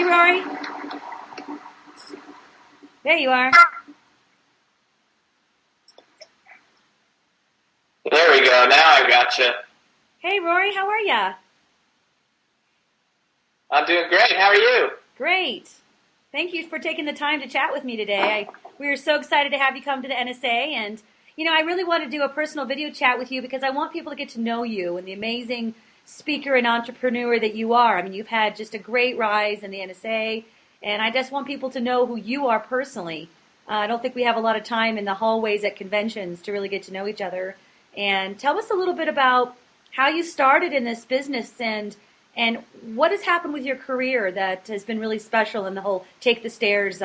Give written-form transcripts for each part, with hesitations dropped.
Rory. There you are. There we go. Now I gotcha. Hey, Rory. How are ya? I'm doing great. How are you? Great. Thank you for taking the time to chat with me today. We are so excited to have you come to the NSA, and I really want to do a personal video chat with you because I want people to get to know you and the amazing speaker and entrepreneur that you are. I mean, you've had just a great rise in the NSA, and I just want people to know who you are personally. I don't think we have a lot of time in the hallways at conventions to really get to know each other. And tell us a little bit about how you started in this business and what has happened with your career that has been really special in the whole take the stairs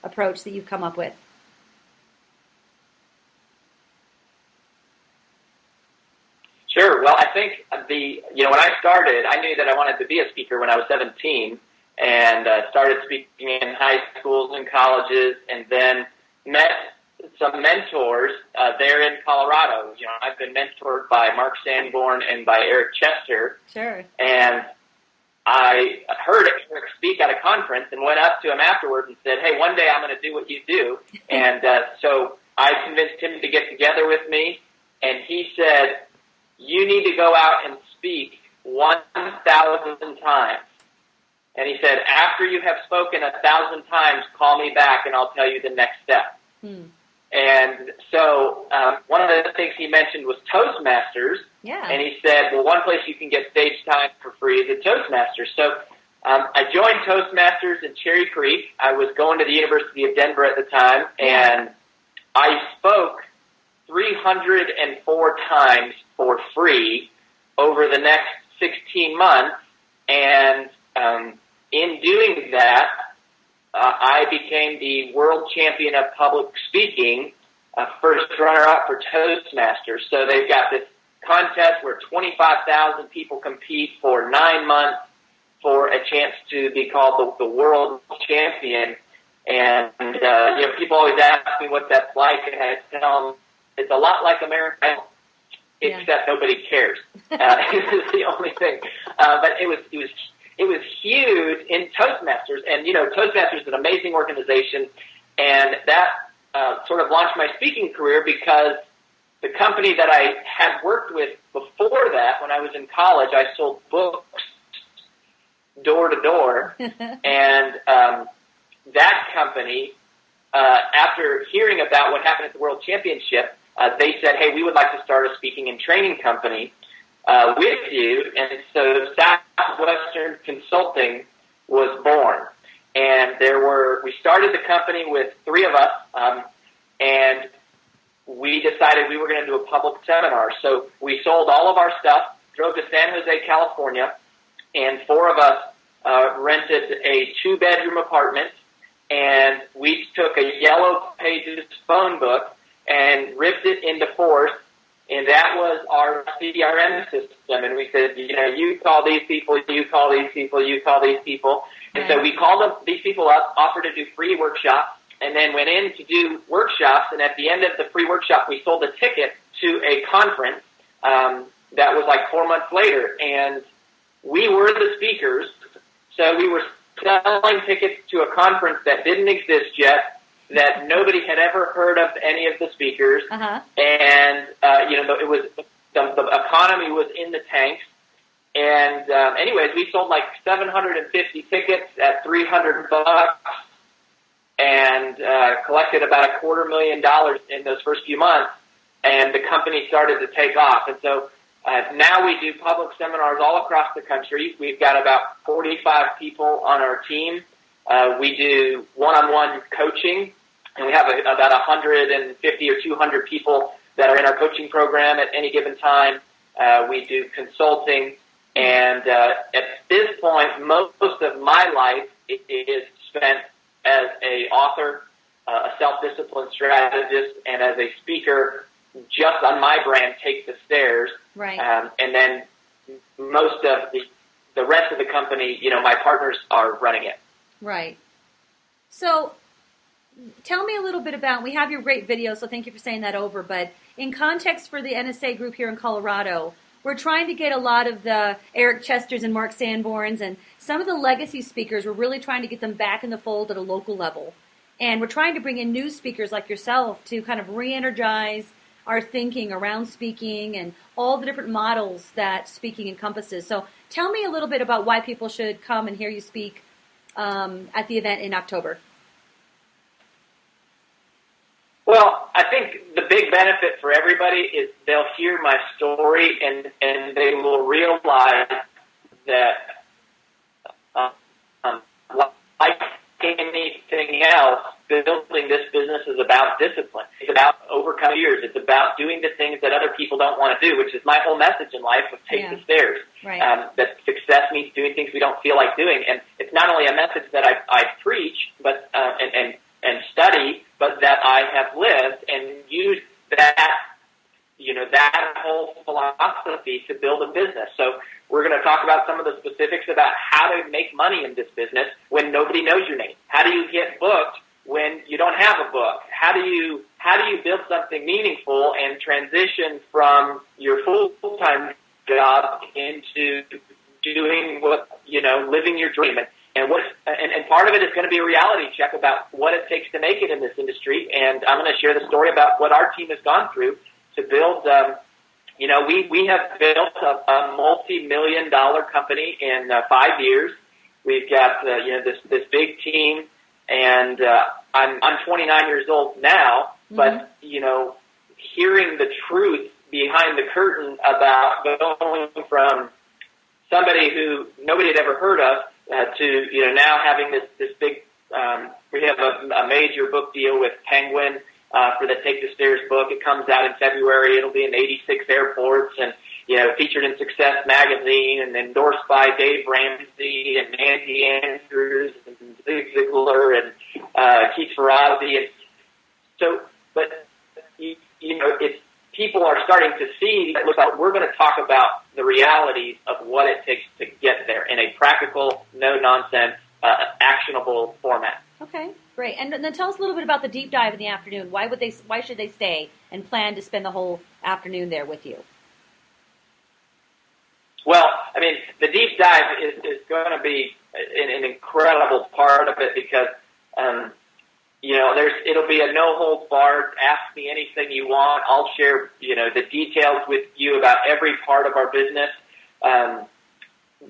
approach that you've come up with. Sure. Well, I think when I started, I knew that I wanted to be a speaker when I was 17, and started speaking in high schools and colleges, and then met some mentors there in Colorado. I've been mentored by Mark Sanborn and by Eric Chester. Sure. And I heard Eric speak at a conference and went up to him afterwards and said, "Hey, one day I'm going to do what you do." And so I convinced him to get together with me, and he said, "You need to go out and speak 1,000 times." And he said, "After you have spoken 1,000 times, call me back and I'll tell you the next step." And so one of the things he mentioned was Toastmasters. Yeah. And he said, well, one place you can get stage time for free is at Toastmasters. So I joined Toastmasters in Cherry Creek. I was going to the University of Denver at the time, and I spoke 304 times for free over the next 16 months. And in doing that, I became the world champion of public speaking, first runner-up for Toastmasters. So they've got this contest where 25,000 people compete for 9 months for a chance to be called the world champion. And people always ask me what that's like, and I tell them it's a lot like American Idol, except nobody cares. It's the only thing. But it was huge in Toastmasters, and Toastmasters is an amazing organization, and that sort of launched my speaking career because the company that I had worked with before that, when I was in college, I sold books door to door, and that company, after hearing about what happened at the World Championship, they said, "Hey, we would like to start a speaking and training company with you." And so Southwestern Consulting was born. And we started the company with 3 of us, and we decided we were going to do a public seminar. So we sold all of our stuff, drove to San Jose, California, and 4 of us rented a 2-bedroom apartment, and we took a Yellow Pages phone book and ripped it into 4, and that was our CRM system. And we said, you call these people, you call these people, you call these people. And so we called these people up, offered to do free workshops, and then went in to do workshops. And at the end of the free workshop, we sold a ticket to a conference that was like 4 months later. And we were the speakers. So we were selling tickets to a conference that didn't exist yet, that nobody had ever heard of any of the speakers. And, it was the economy was in the tanks. And anyways, we sold like 750 tickets at $300 and collected about $250,000 in those first few months. And the company started to take off. And so now we do public seminars all across the country. We've got about 45 people on our team. We do one-on-one coaching, and we have about 150 or 200 people that are in our coaching program at any given time. We do consulting, and at this point, most of my life is spent as an author, a self-discipline strategist, and as a speaker just on my brand, Take the Stairs. Right. And then most of the rest of the company, my partners are running it. Right. So tell me a little bit about, we have your great video, so thank you for saying that over, but in context for the NSA group here in Colorado, we're trying to get a lot of the Eric Chesters and Mark Sanborns and some of the legacy speakers. We're really trying to get them back in the fold at a local level. And we're trying to bring in new speakers like yourself to kind of re-energize our thinking around speaking and all the different models that speaking encompasses. So tell me a little bit about why people should come and hear you speak at the event in October. Well, I think the big benefit for everybody is they'll hear my story and they will realize that like anything else, building this business is about discipline. It's about overcoming fears. It's about doing the things that other people don't want to do, which is my whole message in life of take the stairs. Right. That success means doing things we don't feel like doing. And it's not only a message that I preach but and study, but that I have lived and used that, that whole philosophy to build a business. So we're going to talk about some of the specifics about how to make money in this business when nobody knows your name. How do you get booked when you don't have a book? How do you build something meaningful and transition from your full-time job into doing living your dream? And part of it is going to be a reality check about what it takes to make it in this industry. And I'm going to share the story about what our team has gone through to build. We have built a multi-million-dollar company in 5 years. We've got this big team, and I'm 29 years old now. Mm-hmm. But hearing the truth behind the curtain about going from somebody who nobody had ever heard of to now having this big. We have a major book deal with Penguin for the Take the Stairs book. It comes out in February. It'll be in 86 airports and featured in Success magazine and endorsed by Dave Ramsey and Nancy Andrews and Zig Ziglar and Keith Ferrazzi. And so, but it's people are starting to see that. Look, we're going to talk about the realities of what it takes to get there in a practical, no-nonsense, actionable format. Okay, great. And then tell us a little bit about the deep dive in the afternoon. Why should they stay and plan to spend the whole afternoon there with you? Well, I mean, the deep dive is going to be an incredible part of it because, it'll be a no holds barred. Ask me anything you want. I'll share, the details with you about every part of our business,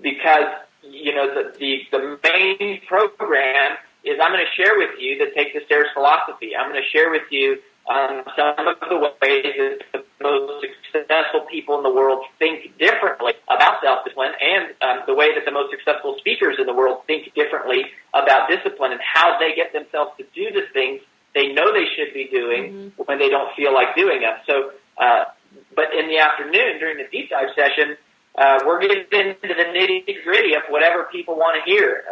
because the main program is I'm going to share with you the Take the Stairs philosophy. I'm going to share with you some of the ways that the most successful people in the world think differently about self-discipline and the way that the most successful speakers in the world think differently about discipline and how they get themselves to do the things they know they should be doing when they don't feel like doing them. So, but in the afternoon during the deep dive session, we're getting into the nitty-gritty of whatever people want to hear.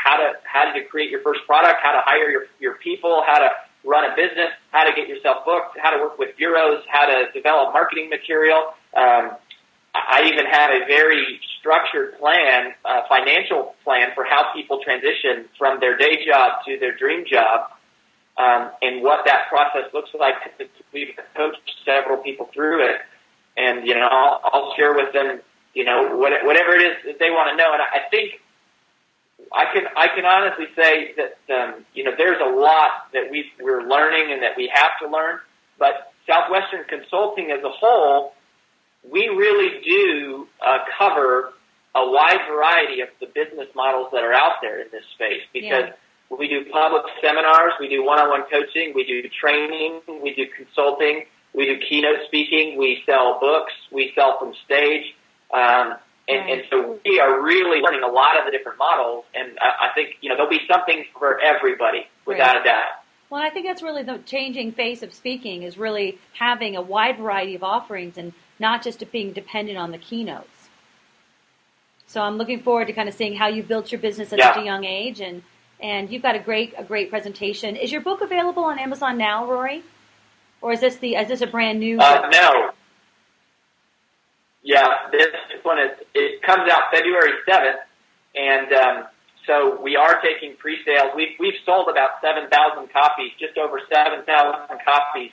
How to create your first product, how to hire your people, how to run a business, how to get yourself booked, how to work with bureaus, how to develop marketing material. I even have a very structured plan, financial plan for how people transition from their day job to their dream job, and what that process looks like. We've coached several people through it. And, I'll share with them, whatever it is that they want to know. And I think I can honestly say that, there's a lot that we're learning and that we have to learn. But Southwestern Consulting as a whole, we really do cover a wide variety of the business models that are out there in this space because we do public seminars, we do one-on-one coaching, we do training, we do consulting. We do keynote speaking. We sell books. We sell from stage. And so we are really learning a lot of the different models. And I think, there'll be something for everybody, without a doubt. Well, I think that's really the changing face of speaking is really having a wide variety of offerings and not just being dependent on the keynotes. So I'm looking forward to kind of seeing how you built your business at such a young age. And you've got a great presentation. Is your book available on Amazon now, Rory? Or is this a brand new? No. Yeah, this one it comes out February 7th, and so we are taking pre-sales. We've sold about 7,000 copies, just over 7,000 copies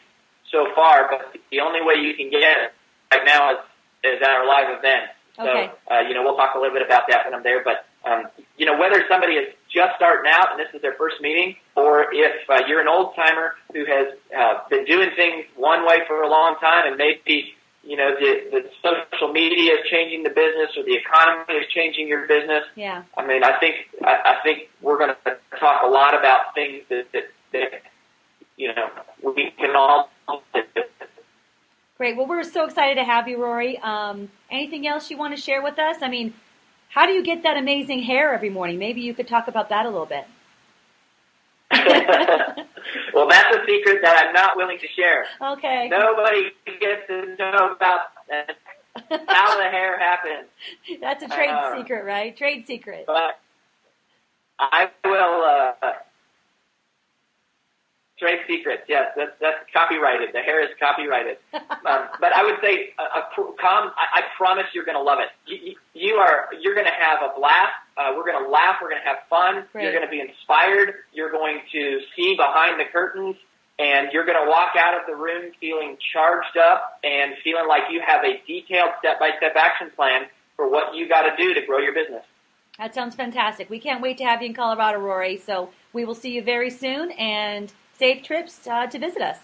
so far. But the only way you can get it right now is at our live event. Okay. So, we'll talk a little bit about that when I'm there. But, whether somebody is just starting out and this is their first meeting, or if you're an old-timer who has been doing things one way for a long time and maybe, the social media is changing the business or the economy is changing your business. Yeah. I mean, I think we're going to talk a lot about things that we can all do. Great. Well, we're so excited to have you, Rory. Anything else you want to share with us? I mean, how do you get that amazing hair every morning? Maybe you could talk about that a little bit. Well, that's a secret that I'm not willing to share. Okay. Nobody gets to know about how the hair happens. That's a trade secret, right? Trade secret. But I will... Trade secrets, yes, that's copyrighted. The hair is copyrighted. But I would say, I promise you're going to love it. You're going to have a blast. We're going to laugh. We're going to have fun. Great. You're going to be inspired. You're going to see behind the curtains, and you're going to walk out of the room feeling charged up and feeling like you have a detailed step-by-step action plan for what you got to do to grow your business. That sounds fantastic. We can't wait to have you in Colorado, Rory. So we will see you very soon, and safe trips to visit us.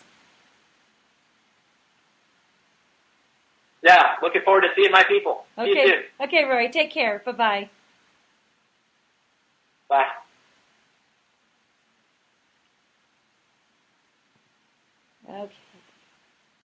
Yeah, looking forward to seeing my people. Okay. See you soon. Okay, Rory. Take care. Bye-bye. Bye. Okay.